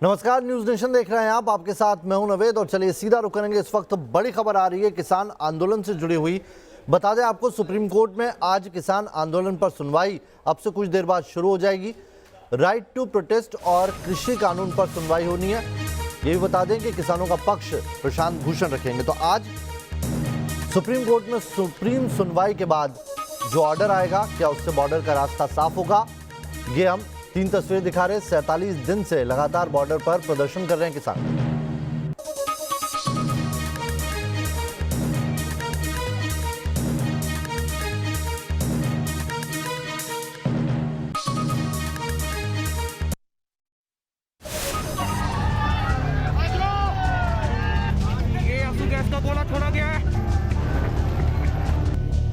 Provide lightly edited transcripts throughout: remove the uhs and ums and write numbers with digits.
नमस्कार, news nation देख रहे हैं आप। आपके साथ मैं हूं नवेद और चलिए सीधा रुक करेंगे। इस वक्त बड़ी खबर आ रही है किसान आंदोलन से जुड़ी हुई। बता दें आपको, सुप्रीम कोर्ट में आज किसान आंदोलन पर सुनवाई अब से कुछ देर बाद शुरू हो जाएगी। राइट टू प्रोटेस्ट और कृषि कानून पर सुनवाई होनी है। ये भी बता दें कि किसानों का पक्ष प्रशांत भूषण रखेंगे। तो आज सुप्रीम कोर्ट में सुप्रीम सुनवाई के बाद जो ऑर्डर आएगा, क्या उससे बॉर्डर का रास्ता साफ होगा? ये हम 3 तस्वीरें दिखा रहे हैं। 47 दिन से लगातार बॉर्डर पर प्रदर्शन कर रहे हैं किसान।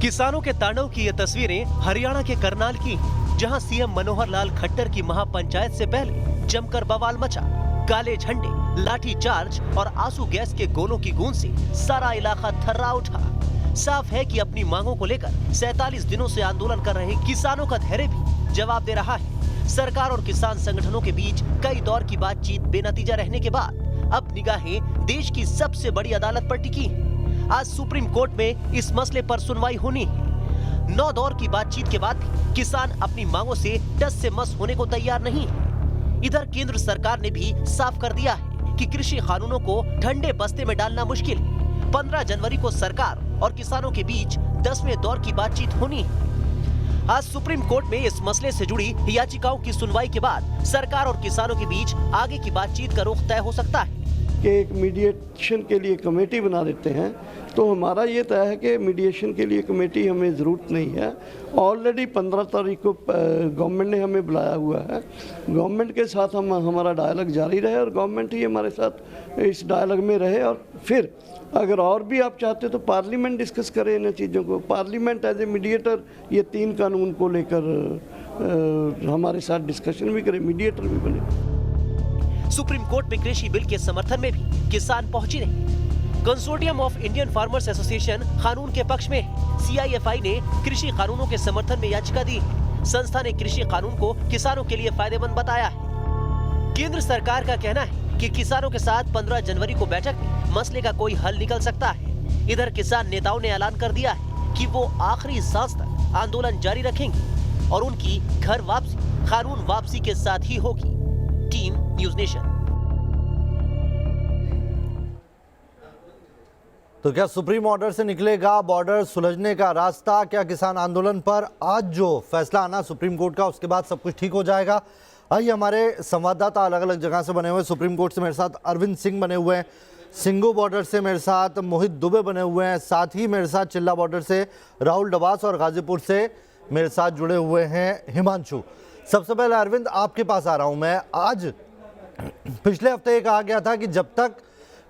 किसानों के तांडव की ये तस्वीरें हरियाणा के करनाल की, जहां सीएम मनोहर लाल खट्टर की महापंचायत से पहले जमकर बवाल मचा। काले झंडे, लाठी चार्ज और आंसू गैस के गोलों की गूंज से सारा इलाका थर्रा उठा। साफ है कि अपनी मांगों को लेकर 47 दिनों से आंदोलन कर रहे किसानों का धैर्य भी जवाब दे रहा है। सरकार और किसान संगठनों के बीच कई दौर की बातचीत बेनतीजा रहने के बाद अब निगाहें देश की सबसे बड़ी अदालत पर टिकी हैं। आज सुप्रीम कोर्ट में इस मसले पर सुनवाई होनी है। 9 दौर की बातचीत के बाद भी किसान अपनी मांगों से टस से मस होने को तैयार नहीं है। इधर केंद्र सरकार ने भी साफ कर दिया है कि कृषि कानूनों को ठंडे बस्ते में डालना मुश्किल है। 15 जनवरी को सरकार और किसानों के बीच 10वें दौर की बातचीत होनी है। आज सुप्रीम कोर्ट में इस मसले से जुड़ी याचिकाओं की सुनवाई के बाद सरकार और किसानों के बीच आगे की बातचीत का रुख तय हो सकता है कि एक मीडिएशन के लिए कमेटी बना देते हैं। तो हमारा ये तय है कि मीडिएशन के लिए कमेटी हमें ज़रूरत नहीं है। ऑलरेडी 15 तारीख को गवर्नमेंट ने हमें बुलाया हुआ है। गवर्नमेंट के साथ हमारा डायलॉग जारी रहे और गवर्नमेंट ही हमारे साथ इस डायलॉग में रहे। और फिर अगर और भी आप चाहते हो तो पार्लियामेंट डिस्कस करे इन चीज़ों को। पार्लियामेंट एज ए मीडिएटर ये 3 कानून को लेकर हमारे साथ डिस्कशन भी करे, मीडिएटर भी बने। सुप्रीम कोर्ट में कृषि बिल के समर्थन में भी किसान पहुंची नहीं। Consortium of Indian farmers association कानून के पक्ष में है। सीआईएफआई ने कृषि कानूनों के समर्थन में याचिका दी। संस्था ने कृषि कानून को किसानों के लिए फायदेमंद बताया है। केंद्र सरकार का कहना है कि किसानों के साथ 15 जनवरी को बैठक में मसले का कोई हल निकल सकता है। इधर किसान नेताओं ने ऐलान कर दिया है कि वो आखिरी सांस तक आंदोलन जारी रखेंगे और उनकी घर वापसी कानून वापसी के साथ ही होगी। Team news nation. तो क्या सुप्रीम ऑर्डर से निकलेगा बॉर्डर सुलझने का रास्ता? क्या किसान आंदोलन पर आज जो फैसला आना सुप्रीम कोर्ट का, उसके बाद सब कुछ ठीक हो जाएगा? आइए, हमारे संवाददाता अलग अलग जगह से बने हुए। सुप्रीम कोर्ट से मेरे साथ अरविंद सिंह बने हुए हैं, सिंगू बॉर्डर से मेरे साथ मोहित दुबे बने हुए हैं, साथ ही मेरे साथ चिल्ला बॉर्डर से राहुल डबास और गाजीपुर से मेरे साथ जुड़े हुए हैं हिमांशु। सबसे पहले अरविंद, आपके पास आ रहा हूं मैं। आज पिछले हफ्ते ये कहा गया था कि जब तक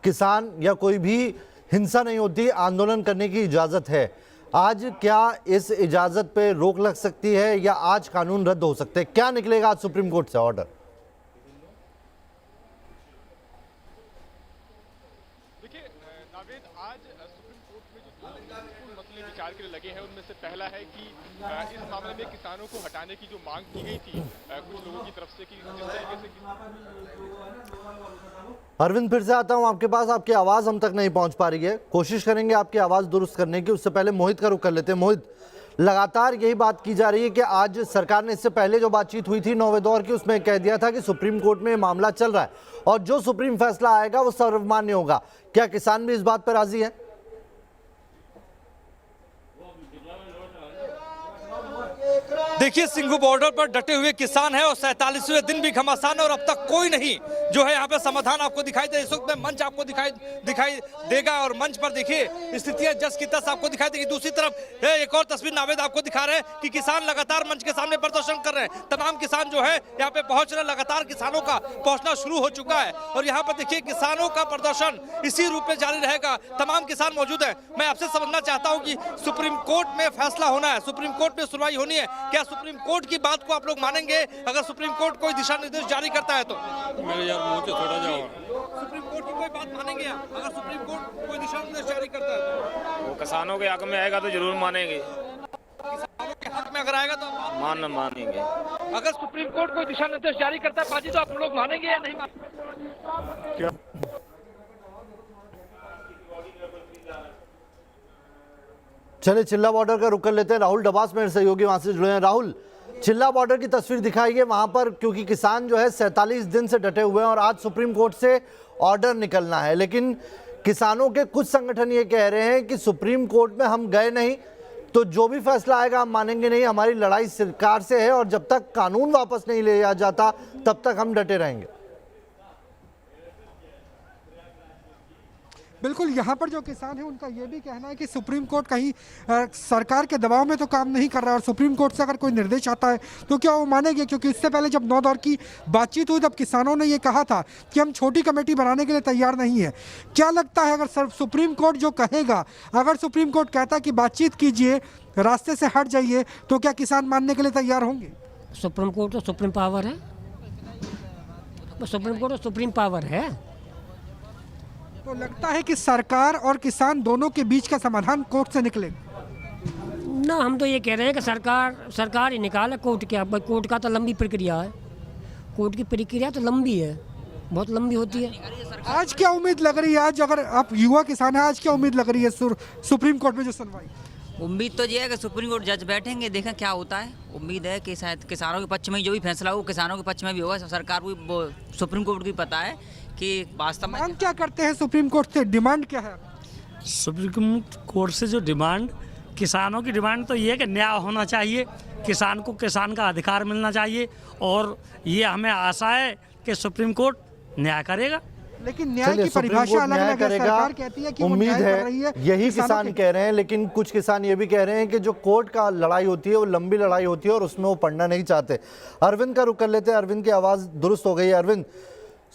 किसान या कोई भी हिंसा नहीं होती, आंदोलन करने की इजाजत है। आज क्या इस इजाजत पे रोक लग सकती है या आज कानून रद्द हो सकते हैं? क्या निकलेगा आज सुप्रीम कोर्ट से ऑर्डर? देखिए नावेद, आज सुप्रीम कोर्ट में जो 2 महत्वपूर्ण मसले विचार के लिए लगे हैं, उनमें से पहला है कि इस मामले में किसानों को हटाने की जो मांग की गई थी कुछ लोगों की तरफ से कि जिस तरीके से। अरविंद, फिर से आता हूं आपके पास। आपकी आवाज हम तक नहीं पहुंच पा रही है, कोशिश करेंगे आपकी आवाज दुरुस्त करने की। उससे पहले मोहित का रुख कर लेते हैं। मोहित, लगातार यही बात की जा रही है कि आज सरकार ने, इससे पहले जो बातचीत हुई थी 9वें दौर की, उसमें कह दिया था कि सुप्रीम कोर्ट में मामला चल रहा है और जो सुप्रीम फैसला आएगा वो सर्वमान्य होगा। क्या किसान भी इस बात पर राजी है? देखिए, सिंगू बॉर्डर पर डटे हुए किसान है और 47वें दिन भी घमासान और अब तक कोई नहीं जो है यहाँ पे समाधान आपको दिखाई दे। इस वक्त में मंच आपको दिखाई देगा और मंच पर देखिए स्थितियां जस की तस आपको दिखाई देगी। दूसरी तरफ एक और तस्वीर नावेद आपको दिखा रहे हैं कि किसान लगातार मंच के सामने प्रदर्शन कर रहे हैं। तमाम किसान जो है यहाँ पे पहुंच रहे हैं। लगातार किसानों का पहुंचना शुरू हो चुका है और यहाँ पर देखिए किसानों का प्रदर्शन इसी रूप में जारी रहेगा। तमाम किसान मौजूद है। मैं आपसे समझना चाहता हूँ कि सुप्रीम कोर्ट में फैसला होना है, सुप्रीम कोर्ट में सुनवाई होनी है। क्या सुप्रीम कोर्ट की बात को आप लोग मानेंगे अगर सुप्रीम कोर्ट कोई दिशा निर्देश जारी करता है तो? मेरे यार मुंह से थोड़ा जाओ। सुप्रीम कोर्ट की कोई बात मानेंगे अगर सुप्रीम कोर्ट कोई दिशा निर्देश जारी करता है तो? वो किसानों के हक में आएगा तो जरूर मानेंगे। किसानों के हक में अगर आएगा तो मानेंगे। अगर सुप्रीम कोर्ट कोई दिशा निर्देश जारी करता है बाजी तो आप लोग मानेंगे या नहीं मानेंगे? चलिए चिल्ला बॉर्डर का रुक कर लेते हैं। राहुल डबास मेरे सहयोगी वहां से जुड़े हैं। राहुल, चिल्ला बॉर्डर की तस्वीर दिखाई है वहां पर, क्योंकि किसान जो है 47 दिन से डटे हुए हैं और आज सुप्रीम कोर्ट से ऑर्डर निकलना है, लेकिन किसानों के कुछ संगठन ये कह रहे हैं कि सुप्रीम कोर्ट में हम गए नहीं तो जो भी फैसला आएगा हम मानेंगे नहीं, हमारी लड़ाई सरकार से है और जब तक कानून वापस नहीं लिया जाता तब तक हम डटे रहेंगे। बिल्कुल, यहाँ पर जो किसान है उनका ये भी कहना है कि सुप्रीम कोर्ट कहीं सरकार के दबाव में तो काम नहीं कर रहा और सुप्रीम कोर्ट से अगर कोई निर्देश आता है तो क्या वो मानेंगे, क्योंकि इससे पहले जब 9 दौर की बातचीत हुई तब किसानों ने ये कहा था कि हम छोटी कमेटी बनाने के लिए तैयार नहीं है। क्या लगता है अगर सुप्रीम कोर्ट जो कहेगा, अगर सुप्रीम कोर्ट कहता है कि बातचीत कीजिए, रास्ते से हट जाइए, तो क्या किसान मानने के लिए तैयार होंगे? सुप्रीम कोर्ट तो सुप्रीम पावर है, सुप्रीम कोर्ट तो सुप्रीम पावर है। तो लगता है कि सरकार और किसान दोनों के बीच का समाधान कोर्ट से निकले ना? हम तो ये कह रहे हैं कि सरकार ही निकाले, कोर्ट क्या, कोर्ट का तो लंबी प्रक्रिया है, कोर्ट की प्रक्रिया तो लंबी है, बहुत लंबी होती है। आज क्या उम्मीद लग रही है, आज अगर आप युवा किसान हैं, आज क्या उम्मीद लग रही है सुप्रीम कोर्ट में जो सुनवाई? उम्मीद तो ये है कि सुप्रीम कोर्ट जज बैठेंगे, देखें क्या होता है। उम्मीद है कि शायद किसानों के पक्ष में जो भी फैसला हो किसानों के पक्ष में भी होगा। सरकार को सुप्रीम कोर्ट को भी पता है कि वास्तव में हम क्या करते हैं सुप्रीम कोर्ट से, डिमांड क्या है? सुप्रीम कोर्ट से जो डिमांड, किसानों की डिमांड तो ये है कि न्याय होना चाहिए, किसान को किसान का अधिकार मिलना चाहिए और ये हमें आशा है कि सुप्रीम कोर्ट न्याय करेगा। लेकिन न्याय की परिभाषा अलग अलग है, सरकार कहती है कि वो उम्मीद न्याय कर रही है, यही किसान कह रहे हैं, लेकिन कुछ किसान ये भी कह रहे हैं कि जो कोर्ट का लड़ाई होती है वो लंबी लड़ाई होती है और उसमें वो पढ़ना नहीं चाहते। अरविंद का रुख कर लेते हैं, अरविंद की आवाज दुरुस्त हो गई है। अरविंद,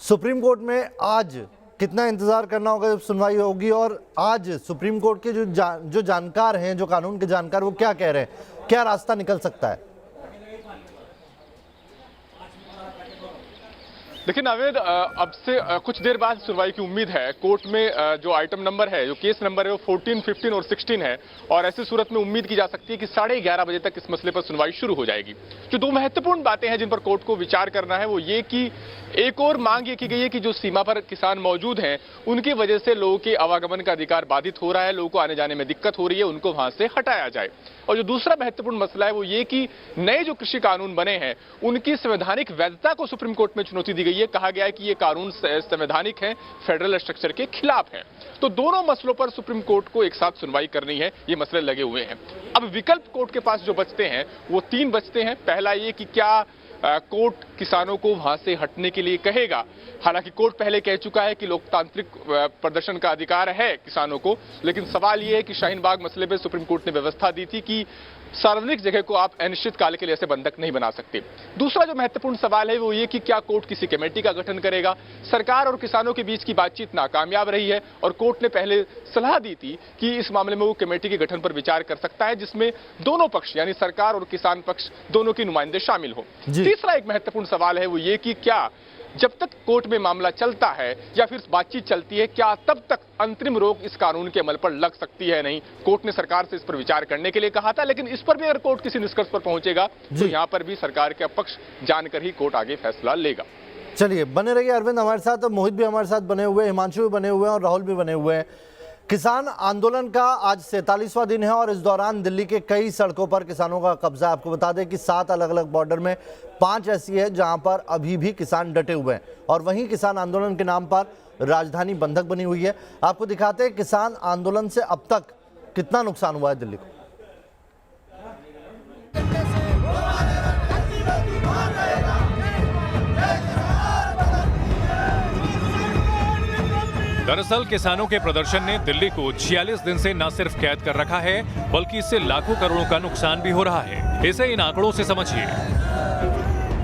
सुप्रीम कोर्ट में आज कितना इंतजार करना होगा जब सुनवाई होगी, और आज सुप्रीम कोर्ट के जो जानकार हैं, जो कानून के जानकार, वो क्या कह रहे हैं, क्या रास्ता निकल सकता है? देखिए नावेद, अब से कुछ देर बाद सुनवाई की उम्मीद है। कोर्ट में जो आइटम नंबर है, जो केस नंबर है, वो 14, 15 और 16 है और ऐसी सूरत में उम्मीद की जा सकती है कि 11:30 बजे तक इस मसले पर सुनवाई शुरू हो जाएगी। जो 2 महत्वपूर्ण बातें हैं जिन पर कोर्ट को विचार करना है वो ये कि एक और मांग ये की गई है कि जो सीमा पर किसान मौजूद हैं उनकी वजह से लोगों के आवागमन का अधिकार बाधित हो रहा है, लोगों को आने जाने में दिक्कत हो रही है, उनको वहां से हटाया जाए। और जो दूसरा महत्वपूर्ण मसला है वो ये कि नए जो कृषि कानून बने हैं उनकी संवैधानिक वैधता को सुप्रीम कोर्ट में चुनौती दी गई है। कहा गया है कि ये कानून संवैधानिक है, फेडरल स्ट्रक्चर के खिलाफ है। तो दोनों मसलों पर सुप्रीम कोर्ट को एक साथ सुनवाई करनी है, ये मसले लगे हुए हैं। अब विकल्प कोर्ट के पास जो बचते हैं वो 3 बचते हैं। पहला ये कि क्या कोर्ट किसानों को वहां से हटने के लिए कहेगा। हालांकि कोर्ट पहले कह चुका है कि लोकतांत्रिक प्रदर्शन का अधिकार है किसानों को, लेकिन सवाल यह है कि शाहीन बाग मसले पे सुप्रीम कोर्ट ने व्यवस्था दी थी कि सार्वजनिक जगह को आप अनिश्चित काल के लिए ऐसे बंधक नहीं बना सकते। दूसरा जो महत्वपूर्ण सवाल है वो ये कि क्या कोर्ट किसी कमेटी का गठन करेगा। सरकार और किसानों के बीच की बातचीत नाकामयाब रही है और कोर्ट ने पहले सलाह दी थी कि इस मामले में वो कमेटी के गठन पर विचार कर सकता है जिसमें दोनों पक्ष यानी सरकार और किसान पक्ष दोनों के नुमाइंदे शामिल हो। तीसरा एक महत्वपूर्ण सवाल है वो ये कि क्या जब तक कोर्ट में मामला चलता है या फिर बातचीत चलती है, क्या तब तक अंतरिम रोक इस कानून के अमल पर लग सकती है नहीं। कोर्ट ने सरकार से इस पर विचार करने के लिए कहा था, लेकिन इस पर भी अगर कोर्ट किसी निष्कर्ष पर पहुंचेगा तो यहां पर भी सरकार का पक्ष जानकर ही कोर्ट आगे फैसला लेगा। चलिए बने रहिए अरविंद हमारे साथ, मोहित भी हमारे साथ बने हुए, हिमांशु भी बने हुए हैं और राहुल भी बने हुए हैं। किसान आंदोलन का आज 47वां दिन है और इस दौरान दिल्ली के कई सड़कों पर किसानों का कब्जा। आपको बता दें कि 7 अलग अलग बॉर्डर में 5 ऐसी है जहां पर अभी भी किसान डटे हुए हैं और वहीं किसान आंदोलन के नाम पर राजधानी बंधक बनी हुई है। आपको दिखाते हैं किसान आंदोलन से अब तक कितना नुकसान हुआ है दिल्ली को। दरअसल किसानों के प्रदर्शन ने दिल्ली को 46 दिन से न सिर्फ कैद कर रखा है बल्कि इससे लाखों करोड़ों का नुकसान भी हो रहा है। इसे इन आंकड़ों से समझिए।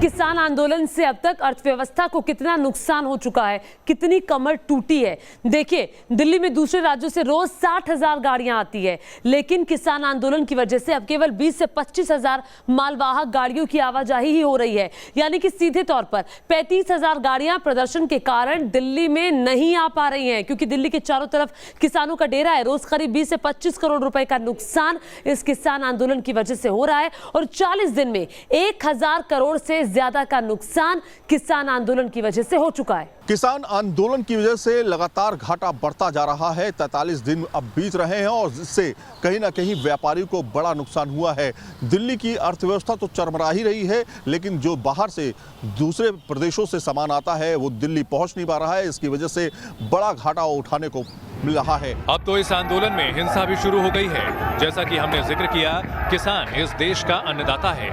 किसान आंदोलन से अब तक अर्थव्यवस्था को कितना नुकसान हो चुका है, कितनी कमर टूटी है। देखिए, दिल्ली में दूसरे राज्यों से रोज 60,000 गाड़ियां आती है, लेकिन किसान आंदोलन की वजह से अब केवल 20 से 25,000 मालवाहक गाड़ियों की आवाजाही ही हो रही है। यानी कि सीधे तौर पर 35,000 गाड़ियां प्रदर्शन के कारण दिल्ली में नहीं आ पा रही हैं, क्योंकि दिल्ली के चारों तरफ किसानों का डेरा है। रोज करीब 20 से 25 करोड़ रुपए का नुकसान इस किसान आंदोलन की वजह से हो रहा है और 40 दिन में 1000 करोड़ से ज्यादा का नुकसान किसान आंदोलन की वजह से हो चुका है। किसान आंदोलन की वजह से लगातार घाटा बढ़ता जा रहा है। 43 दिन अब बीत रहे हैं और इससे कहीं ना कहीं व्यापारियों को बड़ा नुकसान हुआ है। दिल्ली की अर्थव्यवस्था तो चरमरा ही रही है, लेकिन जो बाहर से दूसरे प्रदेशों से सामान आता है वो दिल्ली पहुंच नहीं पा रहा है। इसकी वजह से बड़ा घाटा उठाने को मिल रहा है। अब तो इस आंदोलन में हिंसा भी शुरू हो गई है। जैसा कि हमने जिक्र किया, किसान इस देश का अन्नदाता है,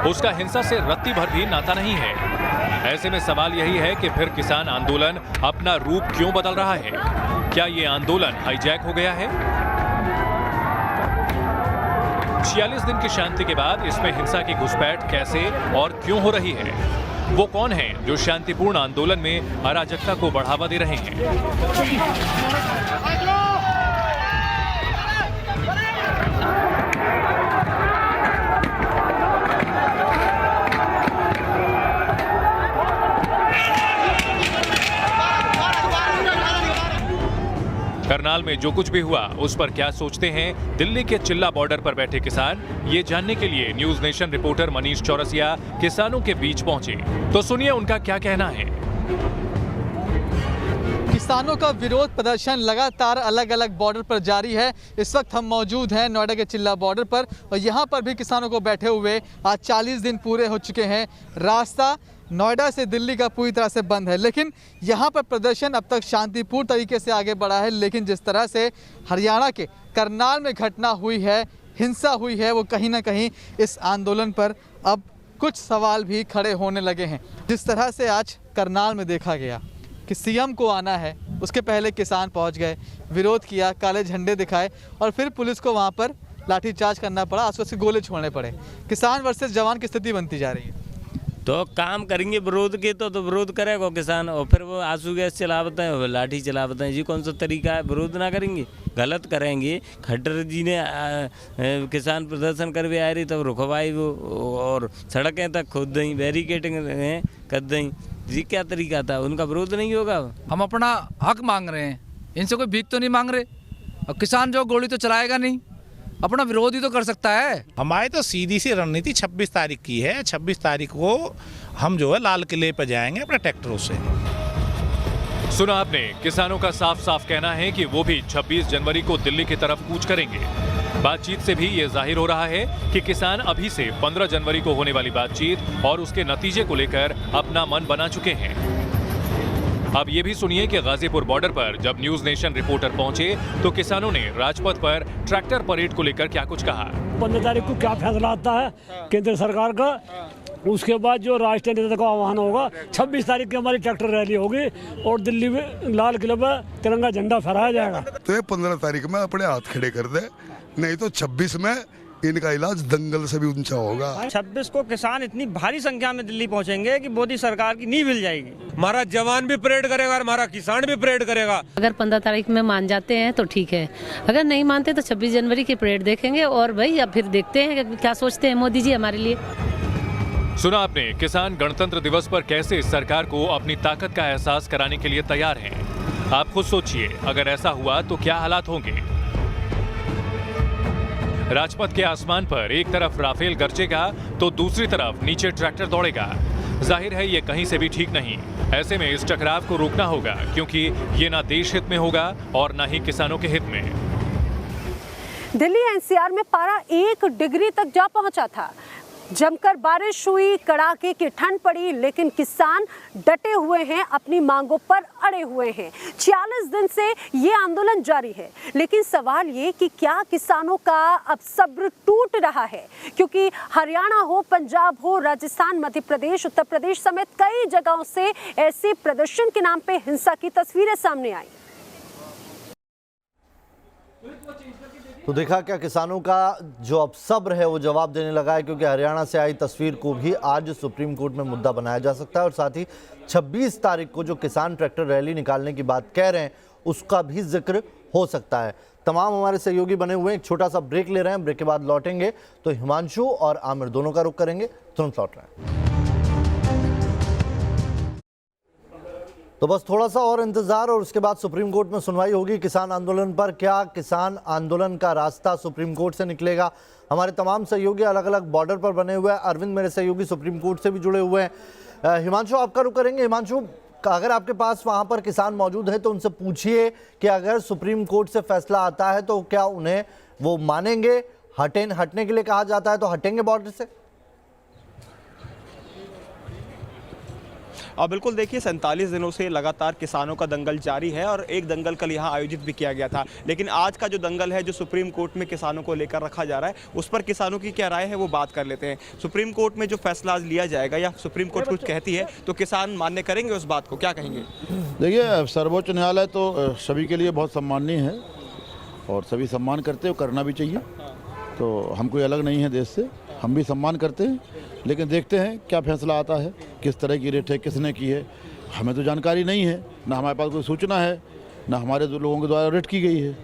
उसका हिंसा से रत्ती भर भी नाता नहीं है। ऐसे में सवाल यही है कि फिर किसान आंदोलन अपना रूप क्यों बदल रहा है? क्या ये आंदोलन हाईजैक हो गया है? 46 दिन की शांति के बाद इसमें हिंसा की घुसपैठ कैसे और क्यों हो रही है? वो कौन हैं जो शांतिपूर्ण आंदोलन में अराजकता को बढ़ावा दे रहे हैं? करनाल में जो कुछ भी हुआ उस पर क्या सोचते हैं दिल्ली के चिल्ला बॉर्डर पर बैठे किसान? ये जानने के लिए news nation reporter Manish Chaurasia किसानों के बीच पहुंचे, तो सुनिए उनका क्या कहना है। किसानों का विरोध प्रदर्शन लगातार अलग अलग बॉर्डर पर जारी है। इस वक्त हम मौजूद हैं नोएडा के चिल्ला बॉर्डर पर और यहाँ पर भी किसानों को बैठे हुए आज 40 दिन पूरे हो चुके हैं। रास्ता नोएडा से दिल्ली का पूरी तरह से बंद है, लेकिन यहाँ पर प्रदर्शन अब तक शांतिपूर्ण तरीके से आगे बढ़ा है। लेकिन जिस तरह से हरियाणा के करनाल में घटना हुई है, हिंसा हुई है, वो कहीं ना कहीं इस आंदोलन पर अब कुछ सवाल भी खड़े होने लगे हैं। जिस तरह से आज करनाल में देखा गया कि सीएम को आना है, उसके पहले किसान पहुंच गए, विरोध किया, काले झंडे दिखाए और फिर पुलिस को वहां पर लाठीचार्ज करना पड़ा, आसपास के गोले छोड़ने पड़े। किसान वर्सेस जवान की स्थिति बनती जा रही है। तो काम करेंगे विरोध के तो विरोध करेगा किसान, और फिर वो आंसू गैस चलाते हैं, लाठी चलाते हैं। ये कौन सा तरीका है? विरोध ना करेंगे, गलत करेंगे। खट्टर जी ने किसान प्रदर्शन करके आ रही तब रुकवाई वो और सड़कें तक खोद दी, बैरिकेडिंग कर दी। जी क्या तरीका था? उनका विरोध नहीं होगा। हम अपना हक मांग रहे हैं, इनसे कोई भीख तो नहीं मांग रहे। और किसान जो गोली तो चलाएगा नहीं, अपना विरोध ही तो कर सकता है। हमारी तो सीधी सी रणनीति 26 तारीख की है। 26 तारीख को हम जो है लाल किले पर जाएंगे अपने ट्रैक्टरों से। सुना आपने, किसानों का साफ साफ कहना है कि वो भी 26 जनवरी को दिल्ली की तरफ कूच करेंगे। बातचीत से भी ये जाहिर हो रहा है कि किसान अभी से 15 जनवरी को होने वाली बातचीत और उसके नतीजे को लेकर अपना मन बना चुके हैं। अब ये भी सुनिए कि गाजीपुर बॉर्डर पर जब न्यूज नेशन रिपोर्टर पहुंचे तो किसानों ने राजपथ पर ट्रैक्टर परेड को लेकर क्या कुछ कहा। 15 तारीख को क्या फैसला आता है केंद्र सरकार का, उसके बाद जो राष्ट्रीय नेता का आह्वान होगा। 26 तारीख की हमारी ट्रैक्टर रैली होगी और दिल्ली में लाल किले पर तिरंगा झंडा फहराया जाएगा। तो 15 तारीख में अपने हाथ खड़े कर दे, नहीं तो 26 में इनका इलाज दंगल से भी ऊंचा होगा। 26 को किसान इतनी भारी संख्या में दिल्ली पहुंचेंगे कि मोदी सरकार की नींव हिल जाएगी। हमारा जवान भी परेड करेगा और हमारा किसान भी परेड करेगा। अगर 15 तारीख में मान जाते हैं तो ठीक है, अगर नहीं मानते तो 26 जनवरी की परेड देखेंगे और भाई अब फिर देखते हैं कि क्या सोचते हैं मोदी जी हमारे लिए। सुना आपने, किसान गणतंत्र दिवस पर कैसे सरकार को अपनी ताकत का एहसास कराने के लिए तैयार हैं। आप खुद सोचिए, अगर ऐसा हुआ तो क्या हालात होंगे। राजपथ के आसमान पर एक तरफ राफेल गरजेगा तो दूसरी तरफ नीचे ट्रैक्टर दौड़ेगा। जाहिर है ये कहीं से भी ठीक नहीं। ऐसे में इस टकराव को रोकना होगा, क्योंकि ये ना देश हित में होगा और ना ही किसानों के हित में। दिल्ली एनसीआर में पारा 1 डिग्री तक जा पहुंचा था। जमकर बारिश हुई, कड़ाके की ठंड पड़ी, लेकिन किसान डटे हुए हैं, अपनी मांगों पर अड़े हुए हैं। 46 दिन से ये आंदोलन जारी है, लेकिन सवाल ये कि क्या किसानों का अब सब्र टूट रहा है? क्योंकि हरियाणा हो, पंजाब हो, राजस्थान, मध्य प्रदेश, उत्तर प्रदेश समेत कई जगहों से ऐसे प्रदर्शन के नाम पे हिंसा की तस्वीरें सामने आई। तो देखा क्या किसानों का जो अब सब्र है वो जवाब देने लगा है, क्योंकि हरियाणा से आई तस्वीर को भी आज सुप्रीम कोर्ट में मुद्दा बनाया जा सकता है और साथ ही 26 तारीख को जो किसान ट्रैक्टर रैली निकालने की बात कह रहे हैं उसका भी जिक्र हो सकता है। तमाम हमारे सहयोगी बने हुए हैं, एक छोटा सा ब्रेक ले रहे हैं, ब्रेक के बाद लौटेंगे तो हिमांशु और आमिर दोनों का रुख करेंगे, तुरंत लौट रहे हैं। तो बस थोड़ा सा और इंतजार और उसके बाद सुप्रीम कोर्ट में सुनवाई होगी किसान आंदोलन पर। क्या किसान आंदोलन का रास्ता सुप्रीम कोर्ट से निकलेगा? हमारे तमाम सहयोगी अलग अलग बॉर्डर पर बने हुए हैं। अरविंद मेरे सहयोगी सुप्रीम कोर्ट से भी जुड़े हुए हैं। हिमांशु आपका रुख करेंगे। हिमांशु, अगर आपके पास वहां पर किसान मौजूद है तो उनसे पूछिए कि अगर सुप्रीम कोर्ट से फैसला आता है तो क्या उन्हें वो मानेंगे? हटने के लिए कहा जाता है तो हटेंगे बॉर्डर से? बिल्कुल, देखिए 47 दिनों से लगातार किसानों का दंगल जारी है और एक दंगल कल यहाँ आयोजित भी किया गया था, लेकिन आज का जो दंगल है जो सुप्रीम कोर्ट में किसानों को लेकर रखा जा रहा है उस पर किसानों की क्या राय है वो बात कर लेते हैं। सुप्रीम कोर्ट में जो फैसला आज लिया जाएगा या सुप्रीम कोर्ट कुछ कहती है तो किसान मान्य करेंगे उस बात को, क्या कहेंगे? देखिए, सर्वोच्च न्यायालय तो सभी के लिए बहुत सम्माननीय है और सभी सम्मान करते हैं, करना भी चाहिए। तो हम कोई अलग नहीं है देश से, हम भी सम्मान करते हैं, लेकिन देखते हैं क्या फैसला आता है, किस तरह की रेट है, किसने की है, हमें तो जानकारी नहीं है, ना हमारे पास कोई सूचना है, ना हमारे लोगों के द्वारा रेट की गई है।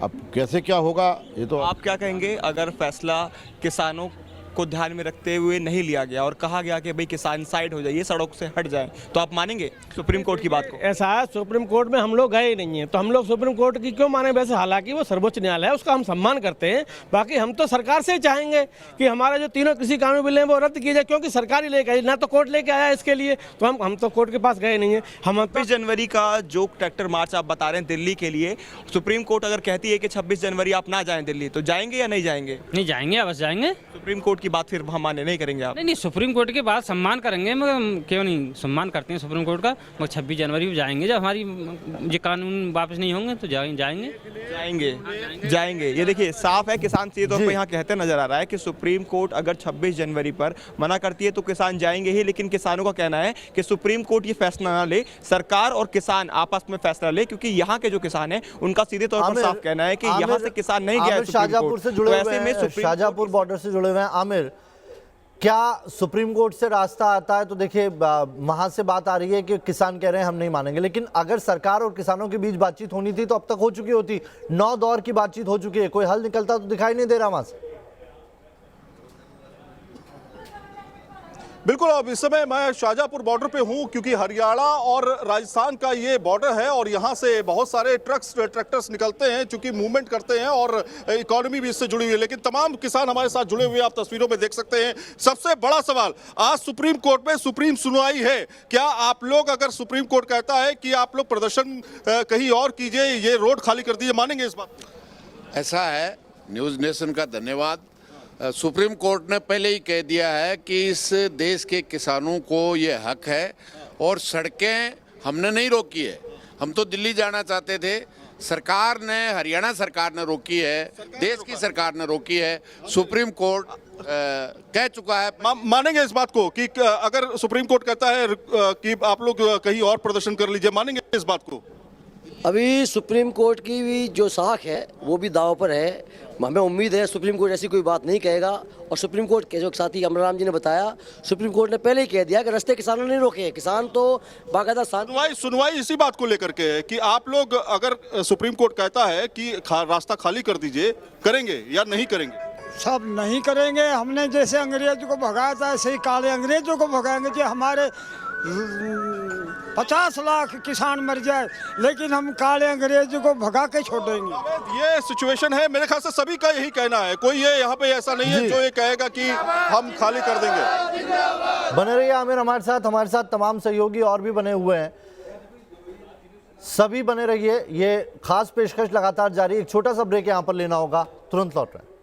अब कैसे क्या होगा ये तो आप क्या कहेंगे अगर फैसला किसानों को ध्यान में रखते हुए नहीं लिया गया और कहा गया कि भाई किसान साइड हो जाइए, सड़क से हट जाए, तो आप मानेंगे सुप्रीम कोर्ट की बात को? ऐसा है, सुप्रीम कोर्ट में हम लोग गए ही नहीं है तो हम लोग सुप्रीम कोर्ट की क्यों माने? वैसे हालांकि वो सर्वोच्च न्यायालय है, उसका हम सम्मान करते हैं। बाकी हम तो सरकार से चाहेंगे कि हमारे जो तीनों कृषि कानून बिल हैं वो रद्द किए जाए, क्योंकि सरकार ही लेके आई, ना तो कोर्ट लेके आया इसके लिए, तो हम तो कोर्ट के पास गए नहीं है। हम 26 जनवरी का जो ट्रैक्टर मार्च आप बता रहे हैं दिल्ली के लिए, सुप्रीम कोर्ट अगर कहती है कि 26 जनवरी आप ना जाएं दिल्ली, तो जाएंगे या नहीं जाएंगे? नहीं जाएंगे, बस जाएंगे। सुप्रीम कोर्ट की बात फिर हम माने नहीं करेंगे आप? नहीं, सुप्रीम कोर्ट के बाद सम्मान करेंगे, मगर क्यों नहीं, सम्मान करते हैं सुप्रीम कोर्ट का, मगर 26 जनवरी को जाएंगे। जब हमारी ये कानून वापस नहीं होंगे तो जाएंगे। ये देखिए साफ है, किसान सीधे तौर पर यहाँ कहते नजर आ रहा है कि सुप्रीम कोर्ट अगर 26 जनवरी पर मना करती है तो किसान जाएंगे ही, लेकिन किसानों का कहना है कि सुप्रीम कोर्ट ये फैसला ना ले, सरकार और किसान आपस में फैसला ले, क्योंकि यहाँ के जो किसान है उनका सीधे तौर पर साफ कहना है कि यहाँ से किसान नहीं गया। शाहजहांपुर से जुड़े हुए हैं, शाहजहांपुर बॉर्डर से जुड़े हुए हैं। आमिर, क्या सुप्रीम कोर्ट से रास्ता आता है तो देखिए वहां से बात आ रही है कि किसान कह रहे हैं हम नहीं मानेंगे, लेकिन अगर सरकार और किसानों के बीच बातचीत होनी थी तो अब तक हो चुकी होती। 9 दौर की बातचीत हो चुकी है, कोई हल निकलता तो दिखाई नहीं दे रहा वहां से। बिल्कुल, अब इस समय मैं शाहजहांपुर बॉर्डर पे हूं क्योंकि हरियाणा और राजस्थान का ये बॉर्डर है और यहां से बहुत सारे ट्रैक्टर्स निकलते हैं चूंकि मूवमेंट करते हैं और इकोनॉमी भी इससे जुड़ी हुई है, लेकिन तमाम किसान हमारे साथ जुड़े हुए आप तस्वीरों में देख सकते हैं। सबसे बड़ा सवाल, आज सुप्रीम कोर्ट में सुप्रीम सुनवाई है, क्या आप लोग, अगर सुप्रीम कोर्ट कहता है कि आप लोग प्रदर्शन कहीं और कीजिए, ये रोड खाली कर दीजिए, मानेंगे इस बात? ऐसा है, न्यूज़ नेशन का धन्यवाद। सुप्रीम कोर्ट ने पहले ही कह दिया है कि इस देश के किसानों को ये हक है और सड़कें हमने नहीं रोकी है। हम तो दिल्ली जाना चाहते थे, सरकार ने, हरियाणा सरकार ने रोकी है, देश की सरकार ने रोकी है। सुप्रीम कोर्ट कह चुका है। मानेंगे इस बात को कि अगर सुप्रीम कोर्ट कहता है कि आप लोग कहीं और प्रदर्शन कर लीजिए, मानेंगे इस बात को? अभी सुप्रीम कोर्ट की भी जो साख है वो भी दाव पर है। हमें उम्मीद है सुप्रीम कोर्ट ऐसी कोई बात नहीं कहेगा और सुप्रीम कोर्ट के जो साथी अमरराम जी ने बताया, सुप्रीम कोर्ट ने पहले ही कह दिया कि रास्ते किसानों ने रोके हैं, किसान तो बाकायदा सुनवाई इसी बात को लेकर के है कि आप लोग, अगर सुप्रीम कोर्ट कहता है कि रास्ता खाली कर दीजिए, करेंगे या नहीं करेंगे? सब नहीं करेंगे। हमने जैसे अंग्रेजों को भगाया था ऐसे ही काले अंग्रेजों को भगाएंगे। जो हमारे 50 लाख किसान मर जाए लेकिन हम काले अंग्रेजों को भगा के छोड़ेंगे। ये सिचुएशन है, मेरे ख्याल से सभी का यही कहना है, कोई ये यहाँ पे ऐसा नहीं है जो ये कहेगा कि हम खाली कर देंगे। बने रहिए आमिर हमारे साथ तमाम सहयोगी और भी बने हुए हैं, सभी बने रहिए। ये खास पेशकश लगातार जारी। एक छोटा सा ब्रेक यहाँ पर लेना होगा, तुरंत लौट रहे हैं।